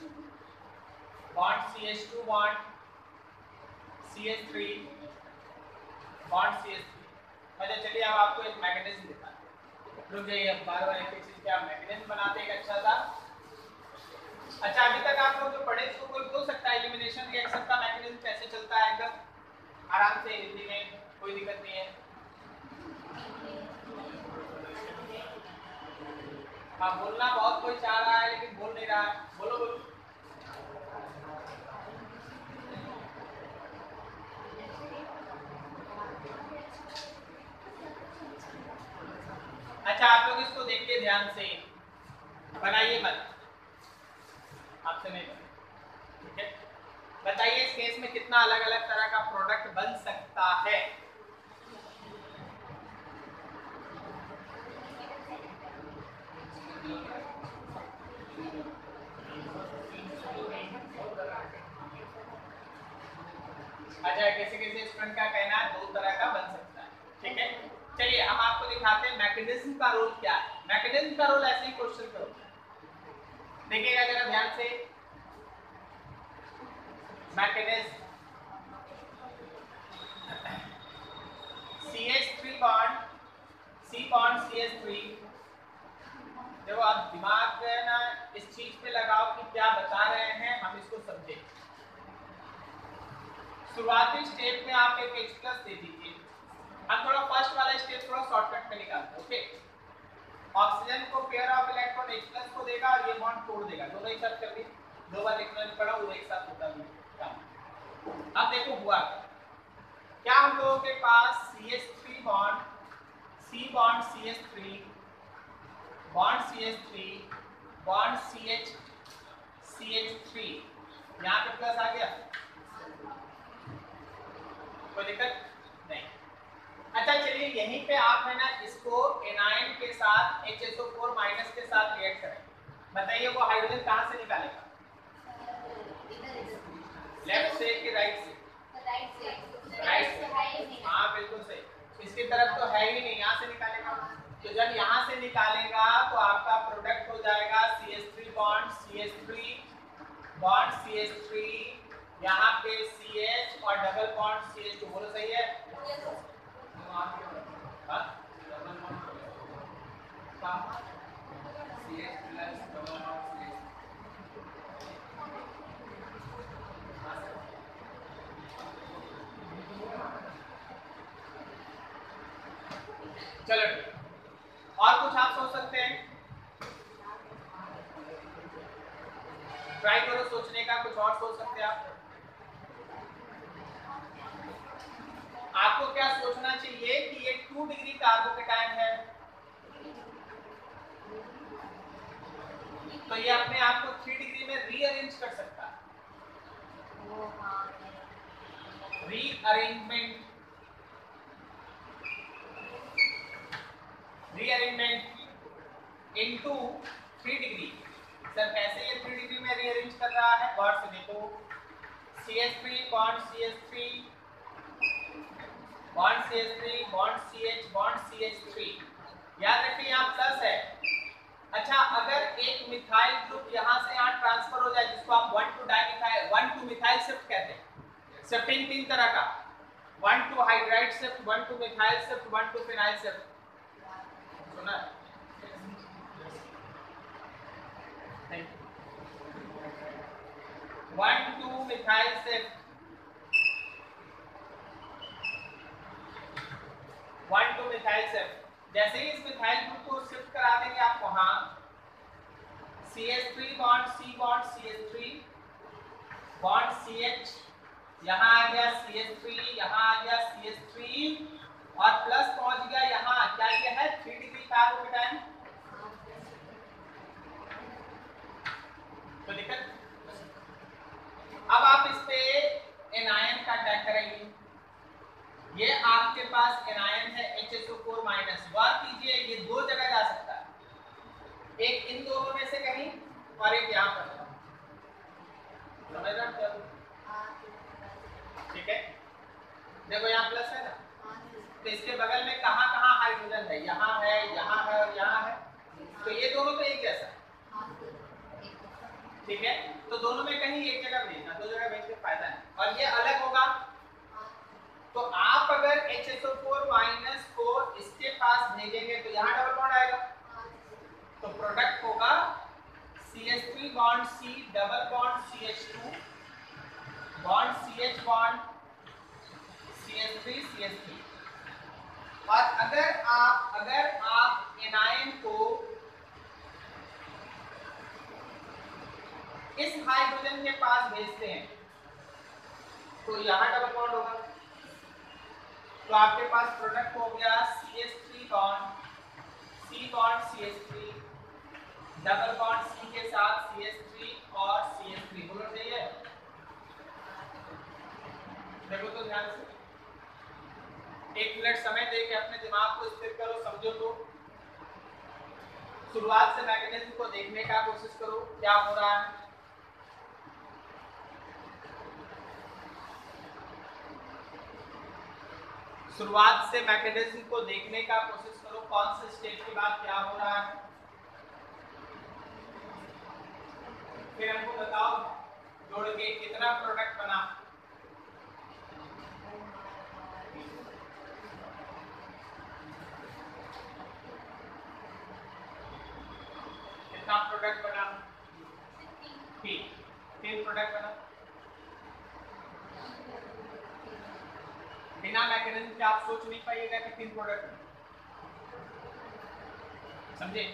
bond CH2 bond CH3 bond CH3। अच्छा चलिए अब आपको एक मैकेनिज्म दिखाते हैं। रुक जाइए, अब बार-बार एक चीज क्या मैकेनिज्म बनाते हैं एक अच्छा सा। अच्छा अभी तक आप लोग जो पढ़े इसको कोई बोल सकता है एलिमिनेशन रिएक्शन का मैकेनिज्म कैसे चलता है? एकदम आराम से हिंदी में, कोई दिक्कत नहीं है। हाँ बोलना बहुत कोई चाह रहा है लेकिन बोल नहीं रहा है। बोलो बोलो। अच्छा आप लोग इसको देखिए ध्यान से, बनाइए मत, आपसे नहीं बने, ठीक है। बताइए इस केस में कितना अलग अलग तरह का प्रोडक्ट बन सकता है? अच्छा किसी किसी स्टूडेंट का कहना है 2 तरह का बन सकता है, ठीक है। चलिए हम आपको दिखाते हैं मैकेनिज्म का रोल क्या है। मैकेनिज्म का रोल ऐसे ही क्वेश्चन करो, देखिएगा जरा ध्यान से। Mechanism CH3 bond C bond CH3। देखो आप दिमाग है ना इस चीज पे लगाओ कि क्या बता रहे हैं, हम इसको समझें। शुरुआती स्टेप में आप एक H+ दे दीजिए। हम थोड़ा फर्स्ट वाला स्टेप थोड़ा शॉर्टकट में निकालते हैं, ओके। ऑक्सीजन को पेयर ऑफ इलेक्ट्रॉन H+ को देगा और ये बॉन्ड तोड़ देगा, दोनों एक साथ कर दिए। 2 बार लिखना पड़ा, वो एक साथ होता भी काम। अब देखो हुआ क्या, हम लोगों के पास CH3 bond C bond CH3 bond CH3 bond CH3 यहाँ पे प्लस आ गया, कोई दिक्कत नहीं। अच्छा चलिए यहीं पे आप है ना इसको एनायन के साथ HSO4 माइनस के साथ रिएक्ट करें। बताइए वो हाइड्रोजन कहाँ से निकालेगा? लेफ्ट से कि राइट से? राइट से। हाँ बिल्कुल सही, इसकी तरफ तो है ही नहीं, यहाँ से निकालेगा। तो जब यहाँ से निकालेगा तो आपका प्रोडक्ट हो जाएगा CH3 बॉन्ड CH3 यहाँ पे CH और डबल बॉन्ड CH2। बोलो सही है? हाँ? CH+ double bond CH। चलो और कुछ आप सोच सकते हैं, ट्राई करो सोचने का, कुछ और सोच सकते हैं आप। आपको क्या सोचना चाहिए कि ये 2 डिग्री कार्बोकेटायन है, तो ये अपने आप को 3 डिग्री में रीअरेंज कर सकता है। Rearrangement into 3 degree. सर कैसे ये 3 डिग्री में रीअरेंज कर रहा है, गौर से देखो। CH3 bond CH3 bond CH3 bond CH bond CH3, याद रखिए यहाँ प्लस है। अच्छा, अगर एक मिथाइल ग्रुप यहाँ से यहाँ ट्रांसफर हो जाए, जिसको आप 1 to dimethyl 1 two methyl shift कहते हैं। शिफ्टिंग 3 तरह का, 1 two hydride shift, 1 two methyl shift, 1 to phenyl shift. सुना? 1 two methyl shift, 1 two methyl shift. जैसे ही इस मिथाइल ग्रुप को शिफ्ट करा देंगे आप वहां, CH3 bond C bond CH3 bond CH, यहां आ गया CH3, यहां आ गया CH3 और प्लस पहुंच गया यहां, क्या ये है 3 डिग्री कार्बोकेटायन। तो दिक्कत, अब आप इस पे एनायन का अटैक करेंगे। ये आपके पास एनायन है HSO4 माइनस, गौर कीजिए ये 2 जगह जा सकता है, एक इन दोनों में से कहीं और एक यहाँ पर। समझ रहे हो? ठीक है, देखो यहाँ प्लस है ना, तो इसके बगल में कहाँ कहाँ हाइड्रोजन है, यहाँ है, यहाँ है और यहाँ है, तो ये दोनों तो एक जैसा है। ठीक है, तो दोनों में कहीं एक जगह भेजना, 2 जगह भेज के फायदा है। और ये अलग होगा, तो आप अगर HSO4 माइनस को इसके पास भेजेंगे तो यहाँ डबल बॉन्ड आएगा, तो प्रोडक्ट होगा CH3 bond C double bond CH2 bond CH bond CH3 CH3। और अगर आप एनायन को इस हाइड्रोजन के पास भेजते हैं तो यहाँ डबल बॉन्ड होगा, तो आपके पास प्रोडक्ट हो गया CH3 bond C bond CH3 double bond C के साथ CH3 और CH3। बोलो सही है? देखो तो ध्यान से, 1 मिनट समय दे के अपने दिमाग को स्थिर करो, समझो। तो शुरुआत से मैकेनिज्म को देखने का कोशिश करो क्या हो रहा है। शुरुआत से मैकेनिज्म को देखने का कोशिश करो, कौन से स्टेप के बाद क्या हो रहा है। फिर हमको बताओ जोड़ के कितना प्रोडक्ट बना। कितना प्रोडक्ट बना? 3 प्रोडक्ट बना। बिना मैकेनिज्म के आप सोच नहीं पाइएगा कि 3 प्रोडक्ट, समझे?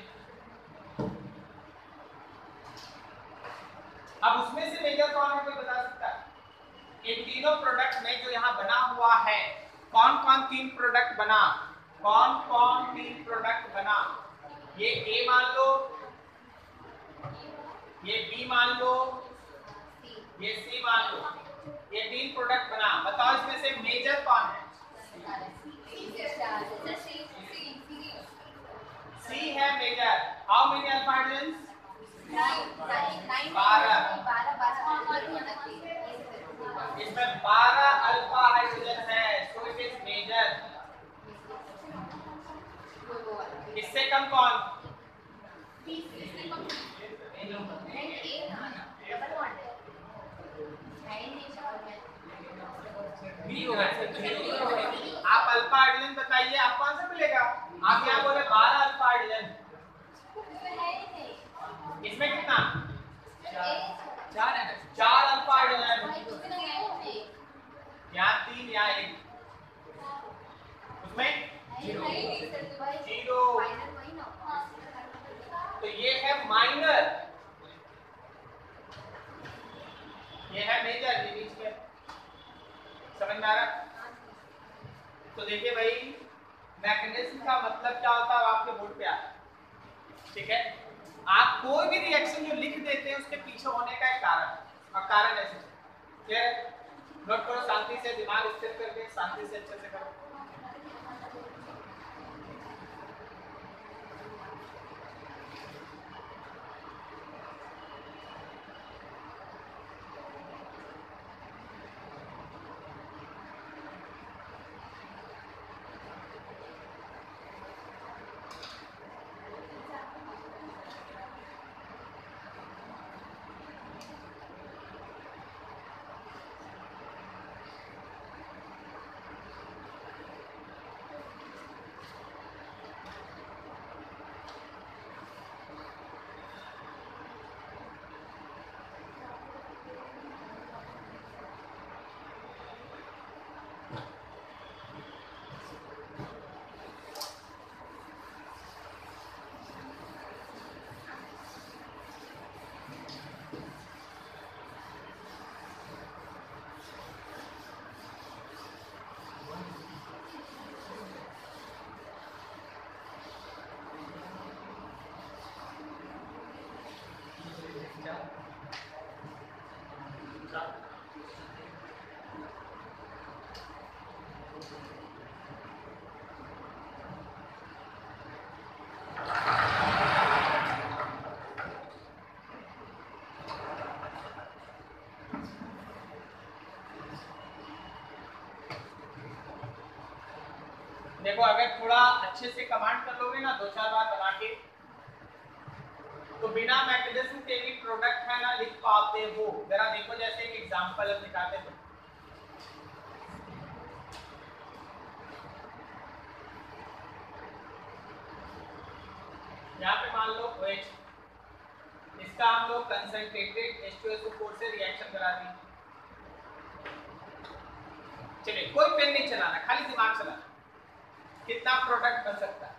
अब उसमें से मेजर कौन है, कोई बता सकता है? इन तीनों प्रोडक्ट में जो यहाँ बना हुआ है, कौन कौन 3 प्रोडक्ट बना? कौन कौन 3 प्रोडक्ट बना? ये A मान लो, ये B मान लो, ये C मान लो, ये 3 प्रोडक्ट बना। बताओ इसमें से मेजर कौन है? C है major. How many alpha hydrogens? 12। इसमें 12 अल्फा हाइड्रोजन है, सो इट इज मेजर। इससे कम कौन? बी होगा। आप अल्फा हाइड्रोजन बताइए, आप कौन सा मिलेगा? आप यहाँ बोले 12 अल्फा हाइड्रोजन, इसमें कितना? 4 अल्फा हाइड्रोजन, यहाँ 3 यहाँ 1, उसमें जीरो। तो ये है माइनर, ये है मेजर, ये बीच में। समझ में आ रहा? तो देखिए भाई, मैकेनिज्म का मतलब क्या होता है आपके बोर्ड पे आता है, ठीक है। आप कोई भी रिएक्शन जो लिख देते हैं उसके पीछे होने का एक कारण, और कारण ऐसे, ठीक है। नोट करो, शांति से, दिमाग स्थिर करके शांति से अच्छे से करो। देखो, अगर थोड़ा अच्छे से कमांड कर लोगे ना, 2-4 बार बना के, तो बिना मैकेनिज्म के भी प्रोडक्ट है ना लिख पाते हो। जरा देखो, जैसे एक एग्जांपल हम दिखाते थे। यहाँ पे मान लो OH, इसका हम लोग कंसंट्रेटेड H2SO4 से रिएक्शन करा दी। चलिए, कोई पेन नहीं चलाना, खाली दिमाग चलाना। कितना प्रोडक्ट बन सकता है?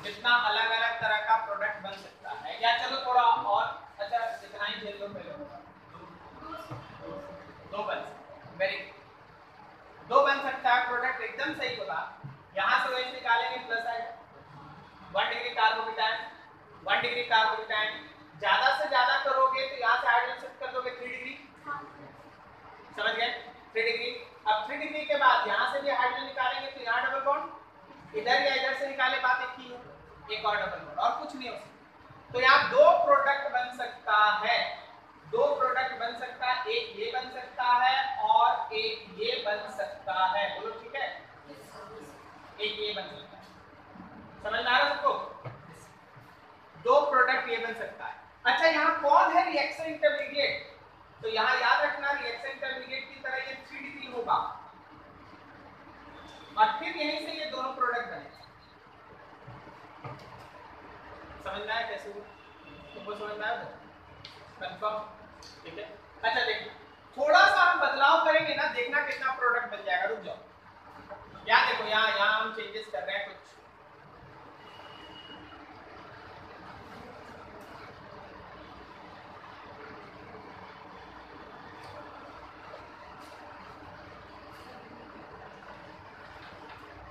कितना अलग अलग तरह का प्रोडक्ट बन सकता है? या चलो थोड़ा और अच्छा, इतना ही झेल लो पहले। दो बन सकता, वेरी गुड, 2 बन सकता है प्रोडक्ट, एकदम सही बोला। यहाँ से OH निकालेंगे, प्लस आएगा 1 डिग्री कार्बोकेटायन, 1 डिग्री कार्बोकेटायन। ज्यादा से ज्यादा करोगे तो यहाँ से हाइड्रोजन शिफ्ट कर दोगे 3 डिग्री, समझ गए? 3 डिग्री। अब 3 डिग्री के बाद यहाँ से भी हाइड्रोजन निकालेंगे तो यहाँ डबल बॉन्ड, इधर या इधर से निकाले बात एक ही हो, एक और डबल बॉन्ड, और कुछ नहीं हो सकता। तो यहाँ 2 प्रोडक्ट बन सकता है, 2 प्रोडक्ट बन सकता है, एक ये बन सकता है और एक ये बन सकता है। बोलो ठीक है? एक ये बन सकता है, समझ में आ रहा है सबको? 2 प्रोडक्ट ये बन सकता है। अच्छा, यहाँ कौन है रिएक्शन इंटरमीडिएट? तो यहाँ याद रखना, रिएक्शन इंटरमीडिएट की तरह ये 3 डिग्री होगा, और फिर यहीं से ये दोनों प्रोडक्ट बनेगा। समझ में आया कैसे हुआ? तुमको समझ में आया? कंफर्म? ठीक है। अच्छा देखो, थोड़ा सा हम बदलाव करेंगे ना, देखना कितना प्रोडक्ट बन जाएगा। रुक जाओ, यहाँ देखो, यहाँ हम चेंजेस कर रहे हैं कुछ।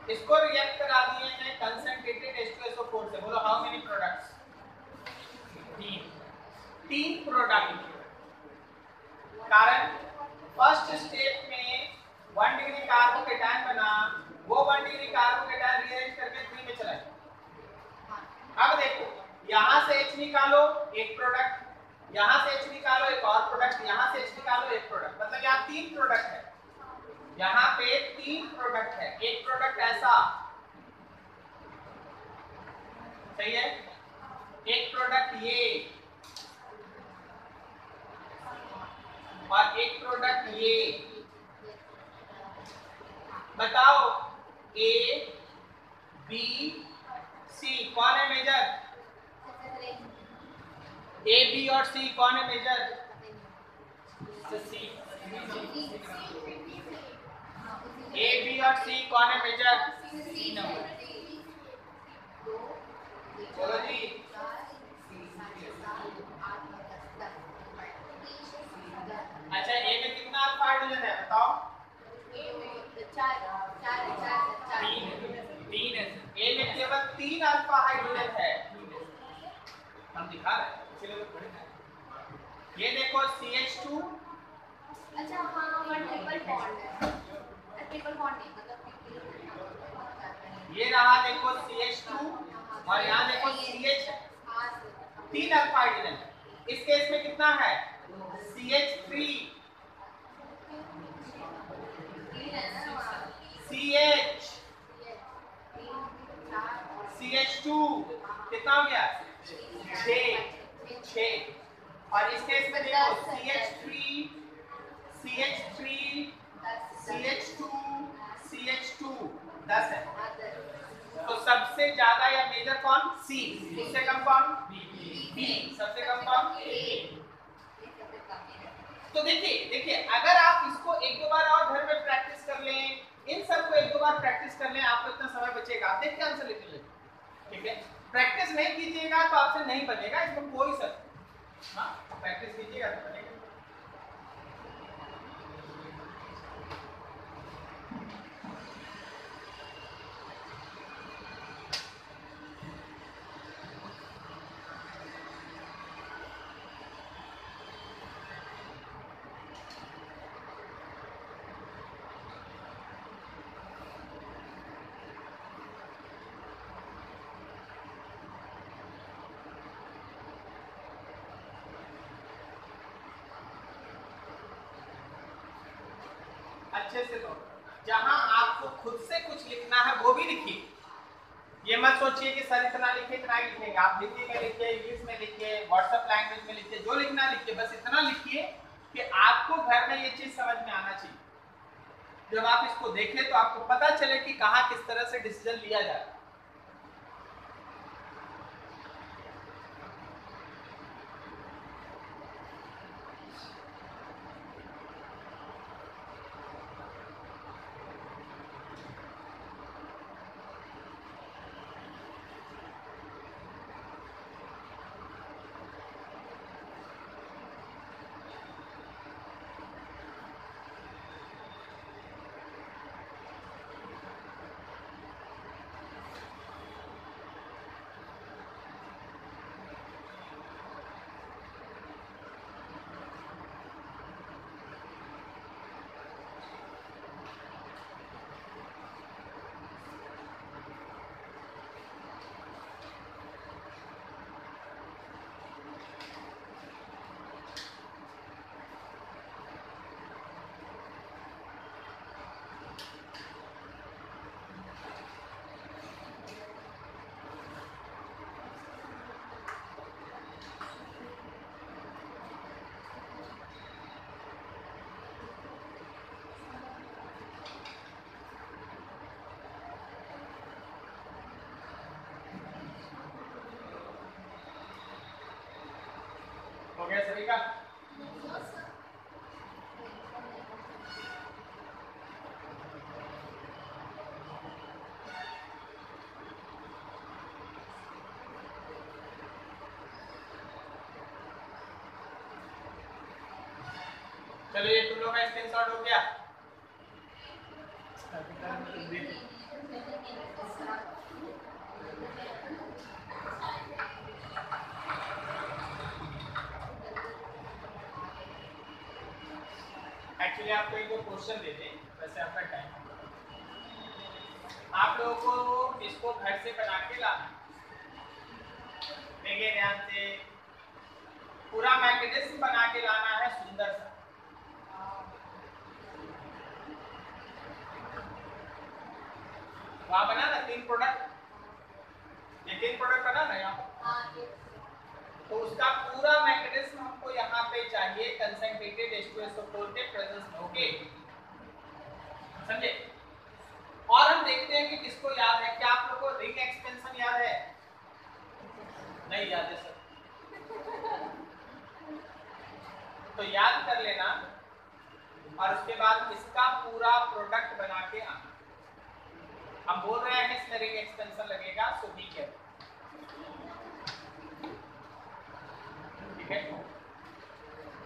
इसको रिएक्ट करा दिए हैं कंसंट्रेटेड H2SO4 से। बोलो हाउ मेनी प्रोडक्ट्स? 3 प्रोडक्ट। कारण फर्स्ट स्टेप में 1 डिग्री कार्बोकेटायन बना, वो 1 डिग्री कार्बोकेटायन रीअरेंज करके 3 में चला गया। अब देखो, यहाँ से H निकालो, एक प्रोडक्ट, यहाँ से H निकालो, एक और प्रोडक्ट, यहाँ से H निकालो, एक प्रोडक्ट, मतलब यहाँ 3 प्रोडक्ट है। यहाँ पे 3 प्रोडक्ट है, एक प्रोडक्ट ऐसा, सही है, एक प्रोडक्ट ये, और एक प्रोडक्ट ये। बताओ A, B, C कौन है मेजर? A, B और C कौन है मेजर? C। ए बी और सी कौन है मेजर? सी नंबर। चलो जी, अच्छा ए में कितना अल्फा हाइड्रोजन है बताओ? तीन है। ए में केवल 3 अल्फा हाइड्रोजन है, हम दिखा रहे हैं इसलिए तो पढ़ना है। ये देखो CH2, अच्छा हाँ ट्रिपल बॉन्ड है, ट्रिपल बॉन्ड नहीं मतलब ये रहा देखो CH2 और यहाँ देखो CH, 3 अल्फा हाइड्रोजन। इस केस में कितना है? CH3, CH, CH2 कितना हो गया? 6। और इस केस में देखो CH3, CH3, CH2, CH2 10 है। तो सबसे ज्यादा या मेजर कौन? C। उससे कम कौन? B। सबसे कम कौन? A। तो देखिए अगर आप इसको एक दो बार और घर में प्रैक्टिस कर लें, इन सब को एक दो बार प्रैक्टिस कर लें, आपको इतना समय बचेगा, आप देख के आंसर लिख लें। ठीक है, प्रैक्टिस नहीं कीजिएगा तो आपसे नहीं बनेगा, इसमें कोई सर। हाँ, प्रैक्टिस कीजिएगा तो बनेगा। अच्छे से लो, जहां आपको खुद से कुछ लिखना है वो भी लिखिए। ये मत सोचिए कि सर इतना लिखे इतना ही लिखेंगे। आप हिंदी में लिखिए, इंग्लिश में लिखिए, व्हाट्सएप लैंग्वेज में लिखिए, जो लिखना लिखिए, बस इतना लिखिए कि आपको घर में ये चीज समझ में आना चाहिए। जब आप इसको देखें तो आपको पता चले कि कहाँ किस तरह से डिसीजन लिया जाए। हो गया सभी का? चलो ये तुम लोग का स्क्रीनशॉट हो गया। एक्चुअली आपको एक क्वेश्चन दे दें, वैसे आपका टाइम, आप लोगों को इसको घर से बना के लाना। देखिए ध्यान से, पूरा मैकेनिज्म बना के लाना है सुंदर सा। वहां बना ना 3 प्रोडक्ट, ये 3 प्रोडक्ट बना ना यहाँ, तो उसका पूरा मैकेनिज्म हमको यहाँ पे चाहिए कंसंट्रेटेड H2SO4 के प्रेजेंस में। ओके, समझे? और हम देखते हैं कि किसको याद है। क्या आप लोग को रिंग एक्सपेंशन याद है? नहीं याद है सर, तो याद कर लेना और उसके बाद इसका पूरा प्रोडक्ट बना के आना। हम बोल रहे हैं स्टेरिक एक्सटेंशन लगेगा, सो बी केयरफुल। ठीक है,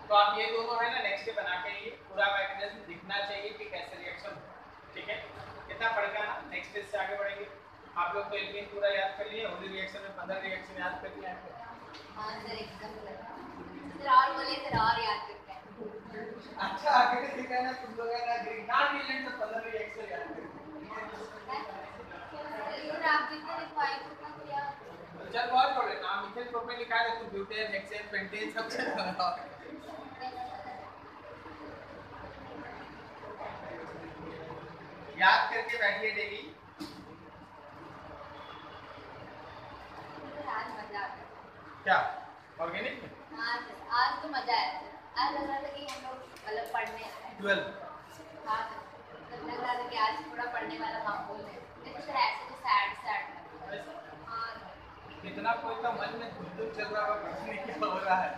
तो आप ये दोनों है ना नेक्स्ट डे बना के ये पूरा मैकेनिज्म दिखना चाहिए कि कैसे रिएक्शन हो। ठीक है, कितना पड़ेगा ना, नेक्स्ट डे से आगे बढ़ेंगे। आप लोग तो एल्केन पूरा याद कर लिए, होली रिएक्शन में 15 रिएक्शन याद कर लिए आपको। हाँ सर एकदम सर, और बोले सर और याद करते हैं। अच्छा आगे ठीक है ना, तुम लोग है ना ग्रीनहार्ड रिएक्शन तो 15 रिएक्शन याद कर। सर आप जितने लिखवाए उतना तो याद। चल बहुत छोड़े नाम, मिथाइल प्रोपेन लिखा है तो ब्यूटेन हेक्सेन पेंटेन सब चल। याद करके बैठिए डेली। आज मजा आ गया। क्या ऑर्गेनिक में? हाँ सर आज तो मजा आया सर, आज लग रहा था कि हम लोग मतलब पढ़ने आए हैं। 12 हाँ सर, लग रहा था कि आज थोड़ा पढ़ने वाला माहौल है, लेकिन सर ऐसे तो सैड सैड लग रहा है। हाँ सर। कितना कोई का मन में धुंध चल रहा होगा, पता नहीं क्या हो रहा है।